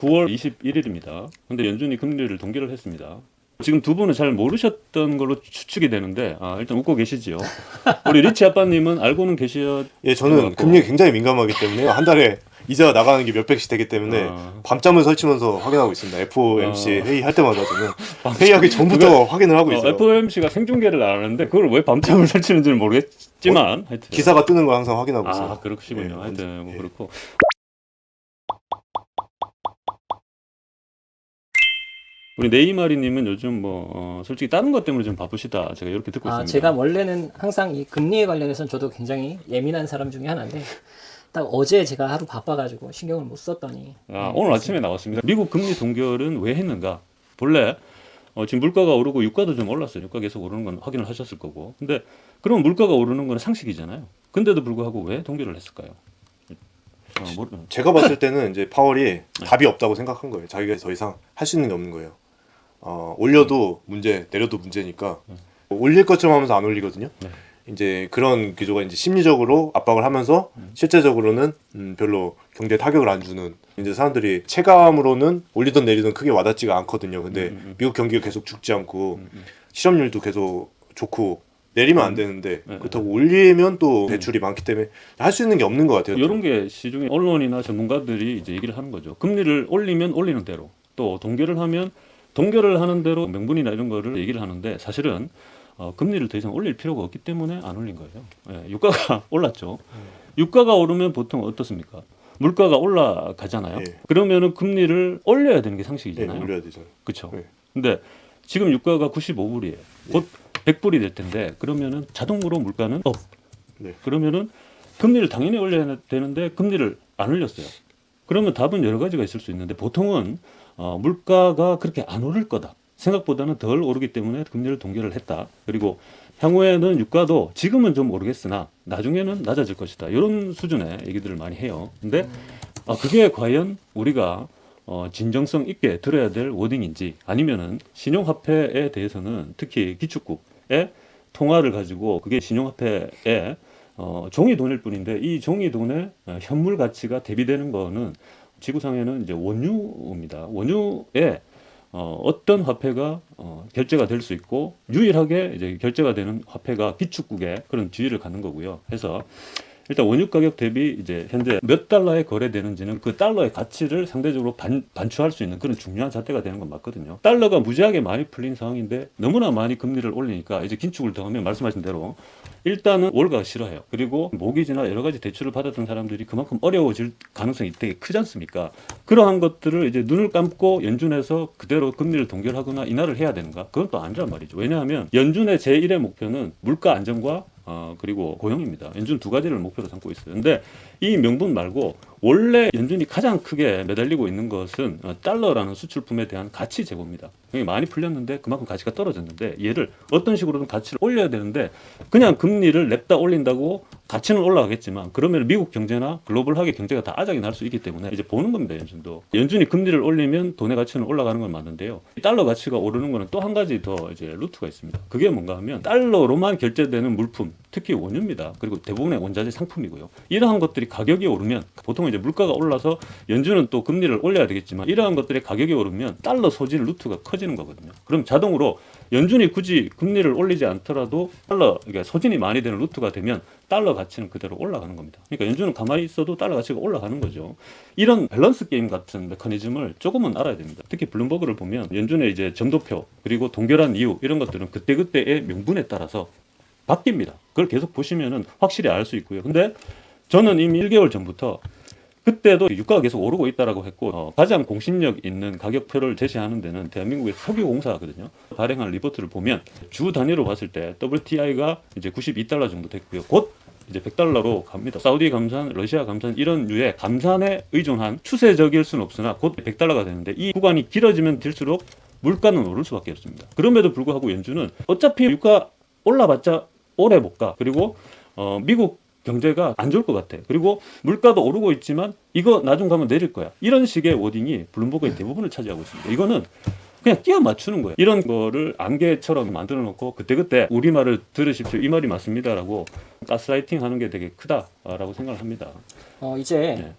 9월 21일입니다. 근데 연준이 금리를 동결을 했습니다. 지금 두 분은 잘 모르셨던 걸로 추측이 되는데 일단 웃고 계시지요. 우리 리치 아빠님은 알고는 계셔. 예, 저는 금리에 굉장히 민감하기 때문에 한 달에 이자 나가는 게 몇백씩 되기 때문에 밤잠을 설치면서 확인하고 있습니다. FOMC 회의할 때마다 저는 회의하기 전부터 확인을 하고 있어요. FOMC가 생중계를 안 하는데 그걸 왜 밤잠을 설치는지는 모르겠지만 하여튼 기사가 뜨는 걸 항상 확인하고 있어요. 그러시군요. 예, 하여튼 뭐 예. 그렇고. 우리 네이마리님은 요즘 솔직히 다른 것 때문에 좀 바쁘시다. 제가 이렇게 듣고 있습니다. 제가 원래는 항상 이 금리에 관련해서는 저도 굉장히 예민한 사람 중에 하나인데 딱 어제 제가 하루 바빠가지고 신경을 못 썼더니 오늘 아침에 나왔습니다. 미국 금리 동결은 왜 했는가? 본래 지금 물가가 오르고 유가도 좀 올랐어요. 유가 계속 오르는 건 확인을 하셨을 거고. 근데 그럼 물가가 오르는 건 상식이잖아요. 근데도 불구하고 왜 동결을 했을까요? 제가 봤을 때는 이제 파월이 답이 없다고 생각한 거예요. 자기가 더 이상 할 수 있는 게 없는 거예요. 올려도 문제, 내려도 문제니까 올릴 것처럼 하면서 안 올리거든요. 이제 그런 기조가 이제 심리적으로 압박을 하면서 실제적으로는 별로 경제에 타격을 안 주는, 이제 사람들이 체감으로는 올리든 내리든 크게 와닿지가 않거든요. 근데 미국 경기가 계속 죽지 않고 실업률도 계속 좋고 내리면 안 되는데 그렇다고 올리면 또 대출이 많기 때문에 할 수 있는 게 없는 것 같아요. 이런 게 시중에 언론이나 전문가들이 이제 얘기를 하는 거죠. 금리를 올리면 올리는 대로, 또 동결을 하면 동결을 하는 대로 명분이나 이런 거를 얘기를 하는데, 사실은 금리를 더 이상 올릴 필요가 없기 때문에 안 올린 거예요. 유가가 올랐죠. 유가가 오르면 보통 어떻습니까? 물가가 올라가잖아요. 예. 그러면은 금리를 올려야 되는 게 네, 상식이잖아요. 올려야 되죠. 그렇죠. 네. 근데 지금 유가가 95불이에요. 곧 100불이 될 텐데, 그러면은 자동으로 물가는 업. 네. 그러면은 금리를 당연히 올려야 되는데 금리를 안 올렸어요. 그러면 답은 여러 가지가 있을 수 있는데, 보통은 물가가 그렇게 안 오를 거다, 생각보다는 덜 오르기 때문에 금리를 동결을 했다. 그리고 향후에는 유가도 지금은 좀 오르겠으나 나중에는 낮아질 것이다, 이런 수준의 얘기들을 많이 해요. 근데 그게 과연 우리가 진정성 있게 들어야 될 워딩인지, 아니면은 신용화폐에 대해서는 특히 기축국의 통화를 가지고 그게 신용화폐에 종이 돈일 뿐인데, 이 종이 돈의 현물 가치가 대비되는 거는 지구상에는 이제 원유입니다. 원유에 어떤 화폐가 결제가 될 수 있고, 유일하게 이제 결제가 되는 화폐가 기축국의 그런 지위를 갖는 거고요. 해서 일단 원유 가격 대비 이제 현재 몇 달러에 거래되는지는 그 달러의 가치를 상대적으로 반추할 수 있는 그런 중요한 잣대가 되는 건 맞거든요. 달러가 무지하게 많이 풀린 상황인데 너무나 많이 금리를 올리니까 이제 긴축을 더하면 말씀하신 대로 일단은 월가가 싫어해요. 그리고 모기지나 여러 가지 대출을 받았던 사람들이 그만큼 어려워질 가능성이 되게 크지 않습니까? 그러한 것들을 이제 눈을 감고 연준에서 그대로 금리를 동결하거나 인하를 해야 되는가? 그건 또 아니란 말이죠. 왜냐하면 연준의 제1의 목표는 물가 안정과 그리고 고용입니다. 연준 두 가지를 목표로 삼고 있어요. 근데 이 명분 말고 원래 연준이 가장 크게 매달리고 있는 것은 달러라는 수출품에 대한 가치 제고입니다. 많이 풀렸는데 그만큼 가치가 떨어졌는데, 얘를 어떤 식으로든 가치를 올려야 되는데 그냥 금리를 냅다 올린다고 가치는 올라가겠지만, 그러면 미국 경제나 글로벌하게 경제가 다 아작이 날 수 있기 때문에 이제 보는 겁니다. 연준도. 연준이 금리를 올리면 돈의 가치는 올라가는 건 맞는데요, 달러 가치가 오르는 거는 또 한 가지 더 이제 루트가 있습니다. 그게 뭔가 하면 달러로만 결제되는 물품, 특히 원유입니다. 그리고 대부분의 원자재 상품이고요. 이러한 것들이 가격이 오르면, 보통은 이제 물가가 올라서 연준은 또 금리를 올려야 되겠지만, 이러한 것들의 가격이 오르면 달러 소진 루트가 커지는 거거든요. 그럼 자동으로 연준이 굳이 금리를 올리지 않더라도 달러, 그러니까 소진이 많이 되는 루트가 되면 달러 가치는 그대로 올라가는 겁니다. 그러니까 연준은 가만히 있어도 달러 가치가 올라가는 거죠. 이런 밸런스 게임 같은 메커니즘을 조금은 알아야 됩니다. 특히 블룸버그를 보면 연준의 이제 점도표, 그리고 동결한 이유, 이런 것들은 그때그때의 명분에 따라서 바뀝니다. 그걸 계속 보시면은 확실히 알 수 있고요. 근데 저는 이미 1개월 전부터, 그때도 유가가 계속 오르고 있다라고 했고, 가장 공신력 있는 가격표를 제시하는 데는 대한민국의 석유공사거든요. 발행한 리포트를 보면 주 단위로 봤을 때 WTI가 이제 92달러 정도 됐고요. 곧 이제 100달러로 갑니다. 사우디 감산, 러시아 감산, 이런 류의 감산에 의존한, 추세적일 수는 없으나 곧 100달러가 되는데, 이 구간이 길어지면 길수록 물가는 오를 수밖에 없습니다. 그럼에도 불구하고 연준은 어차피 유가 올라봤자 오래 못 가. 그리고 미국 경제가 안 좋을 것 같아. 그리고 물가도 오르고 있지만 이거 나중 가면 내릴 거야. 이런 식의 워딩이 블룸버그의 대부분을 차지하고 있습니다. 이거는 그냥 끼워 맞추는 거예요. 이런 거를 안개처럼 만들어 놓고 그때그때 우리 말을 들으십시오, 이 말이 맞습니다라고 가스라이팅 하는 게 되게 크다라고 생각을 합니다. 이제 네.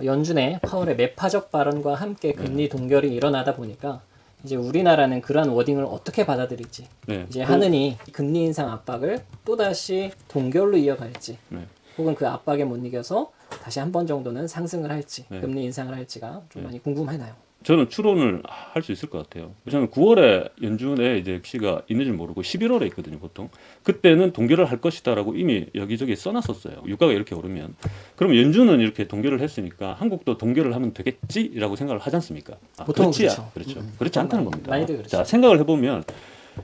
연준의 파월의 매파적 발언과 함께 금리 동결이 일어나다 보니까 이제 우리나라는 그러한 워딩을 어떻게 받아들일지 네. 이제 하느니 금리 인상 압박을 또다시 동결로 이어갈지 네. 혹은 그 압박에 못 이겨서 다시 한 번 정도는 상승을 할지 네. 금리 인상을 할지가 좀 많이 궁금하나요? 저는 추론을 할 수 있을 것 같아요. 저는 9월에 연준에 이제 시가 있는지 모르고 11월에 있거든요, 보통. 그때는 동결을 할 것이다라고 이미 여기저기 써놨었어요. 유가가 이렇게 오르면. 그럼 연준은 이렇게 동결을 했으니까 한국도 동결을 하면 되겠지라고 생각을 하지 않습니까? 보통은 그렇지, 그렇죠. 그렇죠. 그렇지 않다는 겁니다. 많이들 그렇죠. 자, 생각을 해보면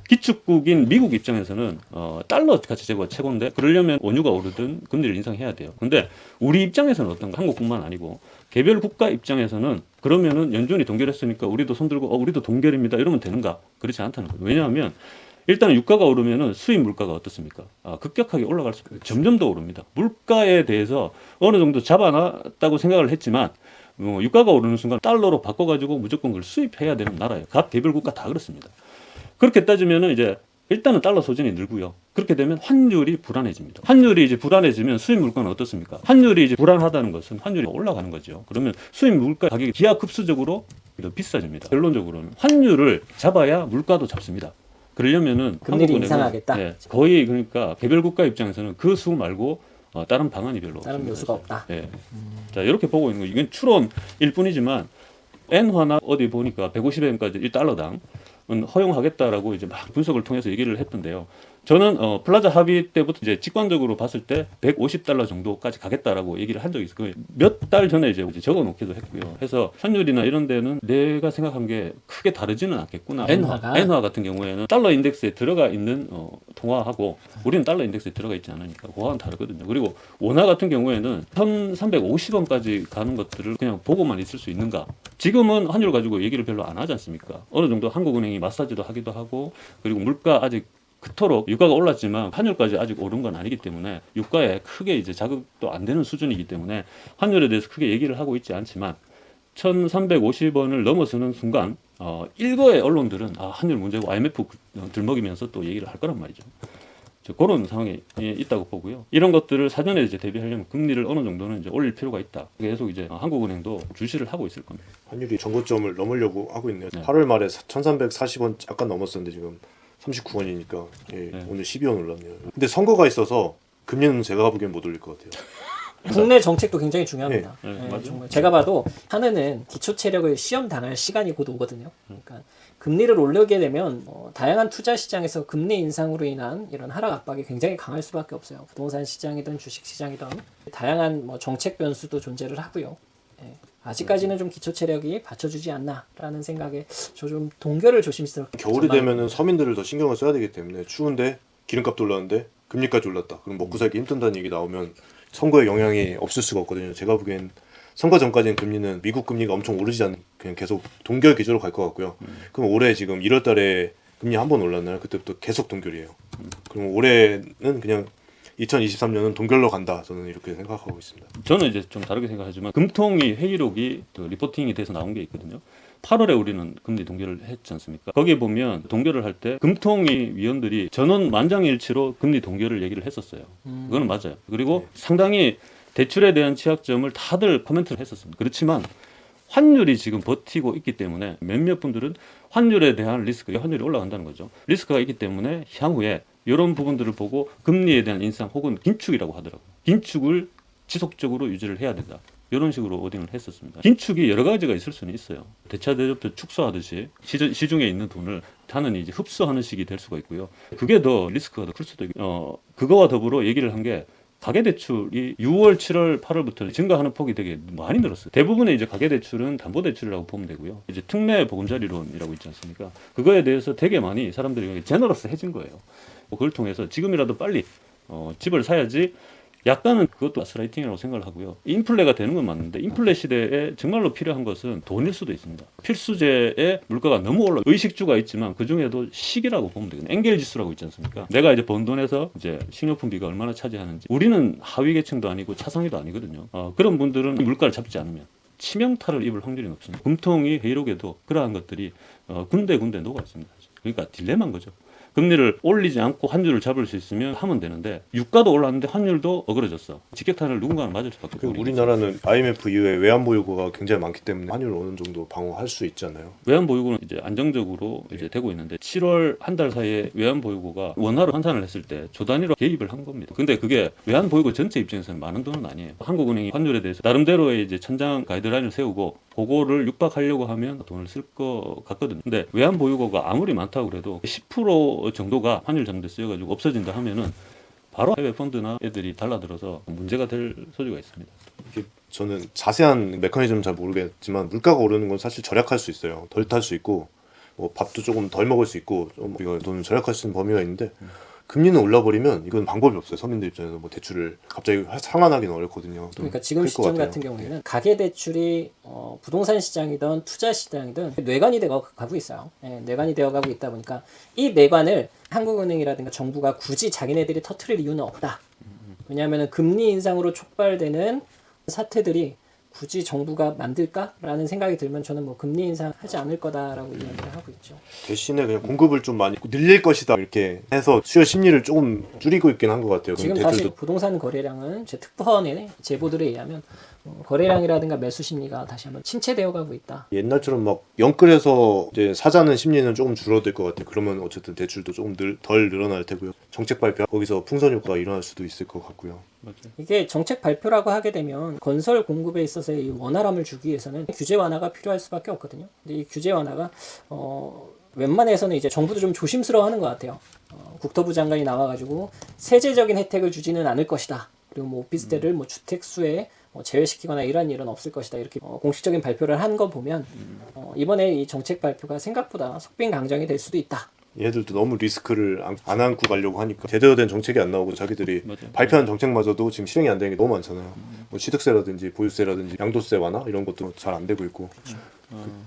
기축국인 미국 입장에서는 달러 가치 제고가 최고인데 그러려면 원유가 오르든 금리를 인상해야 돼요. 근데 우리 입장에서는 어떤가? 한국뿐만 아니고 개별 국가 입장에서는 그러면은 연준이 동결했으니까 우리도 손들고 우리도 동결입니다 이러면 되는가? 그렇지 않다는 거예요. 왜냐하면 일단 유가가 오르면은 수입 물가가 어떻습니까? 급격하게 올라갈 수 점점 더 오릅니다. 물가에 대해서 어느 정도 잡아놨다고 생각을 했지만 유가가 오르는 순간 달러로 바꿔가지고 무조건 그걸 수입해야 되는 나라예요. 각 개별 국가 다 그렇습니다. 그렇게 따지면은 이제 일단은 달러 소진이 늘고요. 그렇게 되면 환율이 불안해집니다. 환율이 이제 불안해지면 수입 물가는 어떻습니까? 환율이 이제 불안하다는 것은 환율이 올라가는 거죠. 그러면 수입 물가 가격이 기하급수적으로 비싸집니다. 결론적으로는 환율을 잡아야 물가도 잡습니다. 그러려면은 금리를 한국은행은, 인상하겠다. 예, 거의 그러니까 개별 국가 입장에서는 그 수 말고 다른 방안이 별로 다른 없습니다. 묘수가 없다. 예. 자, 이렇게 보고 있는 거 이건 추론일 뿐이지만 엔화나 어디 보니까 150엔까지 1달러당 허용하겠다라고 이제 막 분석을 통해서 얘기를 했던데요. 저는 플라자 합의 때부터 이제 직관적으로 봤을 때 150달러 정도까지 가겠다라고 얘기를 한 적이 있어요. 몇 달 전에 이제 적어놓기도 했고요. 해서 환율이나 이런 데는 내가 생각한 게 크게 다르지는 않겠구나. 엔화 같은 경우에는 달러 인덱스에 들어가 있는 통화하고 우리는 달러 인덱스에 들어가 있지 않으니까 그거는 다르거든요. 그리고 원화 같은 경우에는 1,350원까지 가는 것들을 그냥 보고만 있을 수 있는가? 지금은 환율 가지고 얘기를 별로 안 하지 않습니까? 어느 정도 한국은행이 마사지도 하기도 하고 그리고 물가 아직 그토록 유가가 올랐지만 환율까지 아직 오른 건 아니기 때문에 유가에 크게 이제 자극도 안 되는 수준이기 때문에 환율에 대해서 크게 얘기를 하고 있지 않지만 1,350원을 넘어서는 순간 일거의 언론들은 환율 문제고 IMF 들먹이면서 또 얘기를 할 거란 말이죠. 그런 상황이 있다고 보고요. 이런 것들을 사전에 이제 대비하려면 금리를 어느 정도는 이제 올릴 필요가 있다. 계속 이제 한국은행도 주시를 하고 있을 겁니다. 환율이 정고점을 넘으려고 하고 있네요. 네. 8월 말에 1,340원 약간 넘었었는데 지금 39원이니까 네. 오늘 12원 올랐네요. 근데 선거가 있어서 금리는 제가 보기엔 못 올릴 것 같아요. 국내 정책도 굉장히 중요합니다. 네, 네, 맞죠. 정말 제가 봐도 하느는 기초 체력을 시험 당할 시간이 곧 오거든요. 그러니까 금리를 올리게 되면 다양한 투자 시장에서 금리 인상으로 인한 이런 하락 압박이 굉장히 강할 수밖에 없어요. 부동산 시장이든 주식 시장이든 다양한 정책 변수도 존재를 하고요. 예, 아직까지는 좀 기초 체력이 받쳐주지 않나라는 생각에 저 좀 동결을 조심스럽게. 겨울이 되면은 서민들을 더 신경을 써야 되기 때문에 추운데 기름값도 올랐는데 금리까지 올랐다. 그럼 먹고 살기 힘든다는 얘기 나오면 선거에 영향이 없을 수가 없거든요. 제가 보기엔 선거 전까지는 금리는 미국 금리가 엄청 오르지 않는 그냥 계속 동결 기조로 갈 것 같고요. 그럼 올해 지금 1월 달에 금리 한 번 올랐나요? 그때부터 계속 동결이에요. 그럼 올해는 그냥 2023년은 동결로 간다. 저는 이렇게 생각하고 있습니다. 저는 이제 좀 다르게 생각하지만 금통위 회의록이 리포팅이 돼서 나온 게 있거든요. 8월에 우리는 금리 동결을 했지 않습니까? 거기에 보면 동결을 할 때 금통위 위원들이 전원 만장일치로 금리 동결을 얘기를 했었어요. 그거는 맞아요. 그리고 상당히 대출에 대한 취약점을 다들 코멘트를 했었습니다. 그렇지만 환율이 지금 버티고 있기 때문에 몇몇 분들은 환율에 대한 리스크, 환율이 올라간다는 거죠. 리스크가 있기 때문에 향후에 이런 부분들을 보고 금리에 대한 인상 혹은 긴축이라고 하더라고요. 긴축을 지속적으로 유지를 해야 된다. 이런 식으로 워딩을 했었습니다. 긴축이 여러 가지가 있을 수는 있어요. 대차 대조표 축소하듯이 시중에 있는 돈을 하느니 이제 흡수하는 식이 될 수가 있고요. 그게 더 리스크가 더 클 수도 있고 그거와 더불어 얘기를 한 게 가계대출이 6월, 7월, 8월부터 증가하는 폭이 되게 많이 늘었어요. 대부분의 이제 가계대출은 담보대출이라고 보면 되고요. 이제 특례 보금자리론이라고 있지 않습니까? 그거에 대해서 되게 많이 사람들이 제너러스해진 거예요. 그걸 통해서 지금이라도 빨리 집을 사야지. 약간은 그것도 가스라이팅이라고 생각을 하고요. 인플레가 되는 건 맞는데 인플레 시대에 정말로 필요한 것은 돈일 수도 있습니다. 필수재의 물가가 너무 올라 의식주가 있지만 그 중에도 식이라고 보면 되거든요. 엔겔 지수라고 있지 않습니까? 내가 이제 번 돈에서 이제 식료품비가 얼마나 차지하는지 우리는 하위 계층도 아니고 차상위도 아니거든요. 그런 분들은 물가를 잡지 않으면 치명타를 입을 확률이 높습니다. 금통위 회의록에도 그러한 것들이 군데군데 녹아 있습니다. 그러니까 딜레마인 거죠. 금리를 올리지 않고 환율을 잡을 수 있으면 하면 되는데 유가도 올랐는데 환율도 어그러졌어. 직격탄을 누군가는 맞을 수밖에 그 없고. 우리나라는 IMF 이후에 외환 보유고가 굉장히 많기 때문에 환율을 어느 정도 방어할 수 있잖아요. 외환 보유고는 이제 안정적으로 이제 되고 있는데 7월 한 달 사이에 외환 보유고가 원화로 환산을 했을 때 조 단위로 개입을 한 겁니다. 근데 그게 외환 보유고 전체 입장에서는 많은 돈은 아니에요. 한국은행이 환율에 대해서 나름대로의 이제 천장 가이드라인을 세우고 그거를 육박하려고 하면 돈을 쓸 것 같거든요. 근데 외환 보유고가 아무리 많다고 그래도 10% 정도가 환율 잡는 데 쓰여가지고 없어진다 하면은 바로 해외 펀드나 애들이 달라들어서 문제가 될 소지가 있습니다. 이게 저는 자세한 메커니즘은 잘 모르겠지만 물가가 오르는 건 사실 절약할 수 있어요. 덜 탈 수 있고 뭐 밥도 조금 덜 먹을 수 있고 좀 이거 돈을 절약할 수 있는 범위가 있는데 금리는 올라버리면 이건 방법이 없어요. 서민들 입장에서 뭐 대출을 갑자기 상환하기는 어렵거든요. 그러니까 지금 시점 같은 경우에는 가계 대출이 부동산 시장이든 투자 시장이든 뇌관이 되어 가고 있어요. 예, 뇌관이 되어 가고 있다 보니까 이 뇌관을 한국은행이라든가 정부가 굳이 자기네들이 터트릴 이유는 없다. 왜냐하면 금리 인상으로 촉발되는 사태들이 굳이 정부가 만들까라는 생각이 들면 저는 뭐 금리 인상하지 않을 거다라고 이야기를 하고 있죠. 대신에 그냥 공급을 좀 많이 늘릴 것이다 이렇게 해서 수요 심리를 조금 줄이고 있긴 한 것 같아요. 지금 대출도 다시 부동산 거래량은 제 특파원의 제보들에 의하면 거래량이라든가 매수 심리가 다시 한번 침체되어 가고 있다. 옛날처럼 막 영끌해서 이제 사자는 심리는 조금 줄어들 것 같아요. 그러면 어쨌든 대출도 조금 덜 늘어날 테고요. 정책 발표 거기서 풍선 효과가 일어날 수도 있을 것 같고요. 맞아요. 이게 정책 발표라고 하게 되면 건설 공급에 있어서의 이 원활함을 주기 위해서는 규제 완화가 필요할 수밖에 없거든요. 근데 이 규제 완화가 웬만해서는 이제 정부도 좀 조심스러워하는 것 같아요. 국토부 장관이 나와가지고 세제적인 혜택을 주지는 않을 것이다. 그리고 뭐 오피스텔을 뭐 주택 수에 제외시키거나 이런 일은 없을 것이다. 이렇게 공식적인 발표를 한 거 보면 이번에 이 정책 발표가 생각보다 속빈강정이 될 수도 있다. 얘들도 너무 리스크를 안 안고 가려고 하니까 제대로 된 정책이 안 나오고 자기들이 맞아요. 발표한 정책마저도 지금 실행이 안 되는 게 너무 많잖아요. 뭐 취득세라든지 보유세라든지 양도세 완화 이런 것도 잘 안 되고 있고.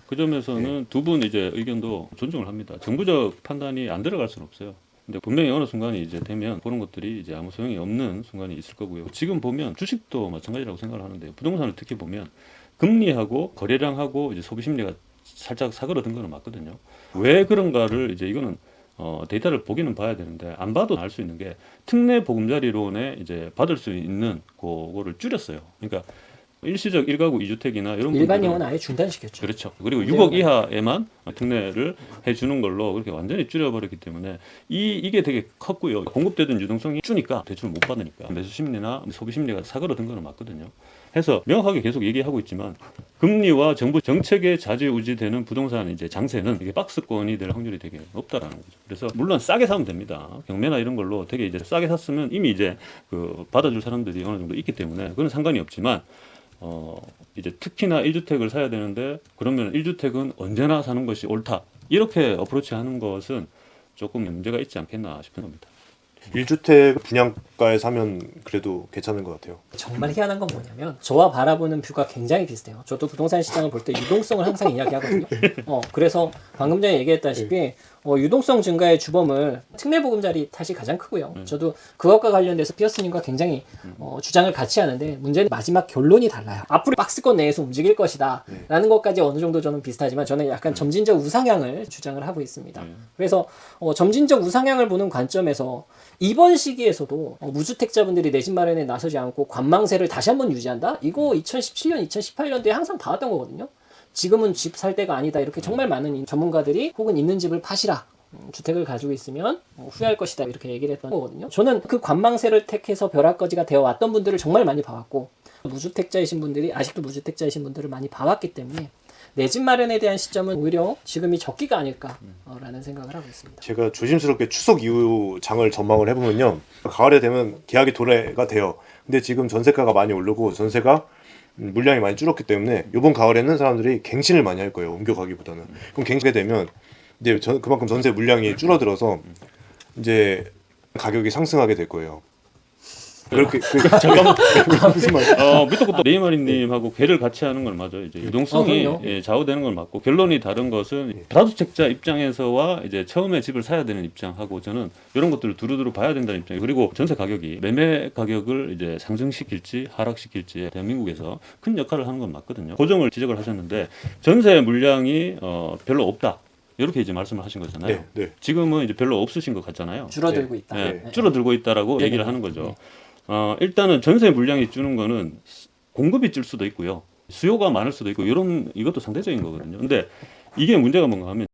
그 점에서는 두 분 이제 의견도 존중을 합니다. 정부적 판단이 안 들어갈 수는 없어요. 근데 분명히 어느 순간이 이제 되면 그런 것들이 이제 아무 소용이 없는 순간이 있을 거고요. 지금 보면 주식도 마찬가지라고 생각을 하는데요. 부동산을 특히 보면 금리하고 거래량하고 이제 소비 심리가 살짝 사그러든 거는 맞거든요. 왜 그런가를 이제 이거는 데이터를 보기는 봐야 되는데 안 봐도 알 수 있는 게 특례 보금자리론에 이제 받을 수 있는 그거를 줄였어요. 그러니까 일시적 1가구 2주택이나 이런 일반형은 아예 중단시켰죠. 그렇죠. 그리고 6억 이하에만 특례를 해주는 걸로 그렇게 완전히 줄여버렸기 때문에 이게 되게 컸고요. 공급되던 유동성이 주니까 대출을 못 받으니까 매수 심리나 소비 심리가 사그러든 거는 맞거든요. 해서 명확하게 계속 얘기하고 있지만 금리와 정부 정책에 좌지우지되는 부동산 이제 장세는 이게 박스권이 될 확률이 되게 높다라는 거죠. 그래서 물론 싸게 사면 됩니다. 경매나 이런 걸로 되게 이제 싸게 샀으면 이미 이제 그 받아줄 사람들이 어느 정도 있기 때문에 그건 상관이 없지만 이제 특히나 1주택을 사야 되는데 그러면 1주택은 언제나 사는 것이 옳다. 이렇게 어프로치하는 것은 조금 문제가 있지 않겠나 싶은 겁니다. 1주택 분양가에 사면 그래도 괜찮은 것 같아요. 정말 희한한 건 뭐냐면 저와 바라보는 뷰가 굉장히 비슷해요. 저도 부동산 시장을 볼 때 유동성을 항상 이야기하거든요. 그래서 방금 전에 얘기했다시피 유동성 증가의 주범을 특례보금자리 탓이 가장 크고요. 저도 그것과 관련돼서 피어스님과 굉장히 주장을 같이 하는데 문제는 마지막 결론이 달라요. 앞으로 박스권 내에서 움직일 것이다 라는 것까지 어느 정도 저는 비슷하지만 저는 약간 점진적 우상향을 주장을 하고 있습니다. 그래서 점진적 우상향을 보는 관점에서 이번 시기에서도 무주택자분들이 내 집 마련에 나서지 않고 관망세를 다시 한번 유지한다? 이거 2017년, 2018년도에 항상 봐왔던 거거든요. 지금은 집 살 때가 아니다. 이렇게 정말 많은 전문가들이 혹은 있는 집을 파시라. 주택을 가지고 있으면 후회할 것이다. 이렇게 얘기를 했던 거거든요. 저는 그 관망세를 택해서 벼락거지가 되어 왔던 분들을 정말 많이 봐왔고 무주택자이신 분들이 아직도 무주택자이신 분들을 많이 봐왔기 때문에 내 집 마련에 대한 시점은 오히려 지금이 적기가 아닐까라는 생각을 하고 있습니다. 제가 조심스럽게 추석 이후 장을 전망을 해보면요. 가을에 되면 계약이 도래가 돼요. 근데 지금 전세가가 많이 오르고 전세가 물량이 많이 줄었기 때문에 이번 가을에는 사람들이 갱신을 많이 할 거예요. 옮겨가기보다는. 그럼 갱신이 되면 이제 그만큼 전세 물량이 줄어들어서 이제 가격이 상승하게 될 거예요. 그렇게 잠깐만 무슨 말? 밑에 것도 네이마리님하고 괴를 같이 하는 건 맞아요. 이제 유동성이 좌우되는 건 맞고 결론이 다른 것은 다주택자 입장에서와 이제 처음에 집을 사야 되는 입장하고 저는 이런 것들을 두루두루 봐야 된다는 입장이에요. 그리고 전세 가격이 매매 가격을 이제 상승시킬지 하락시킬지 대한민국에서 큰 역할을 하는 건 맞거든요. 고정을 지적을 하셨는데 전세 물량이 별로 없다. 이렇게 이제 말씀을 하신 거잖아요. 네, 네. 지금은 이제 별로 없으신 것 같잖아요. 줄어들고 있다. 네, 네. 줄어들고 있다라고 네, 얘기를 네, 하는 네. 거죠. 일단은 전세 물량이 주는 거는 공급이 줄 수도 있고요. 수요가 많을 수도 있고 이것도 상대적인 거거든요. 근데 이게 문제가 뭔가 하면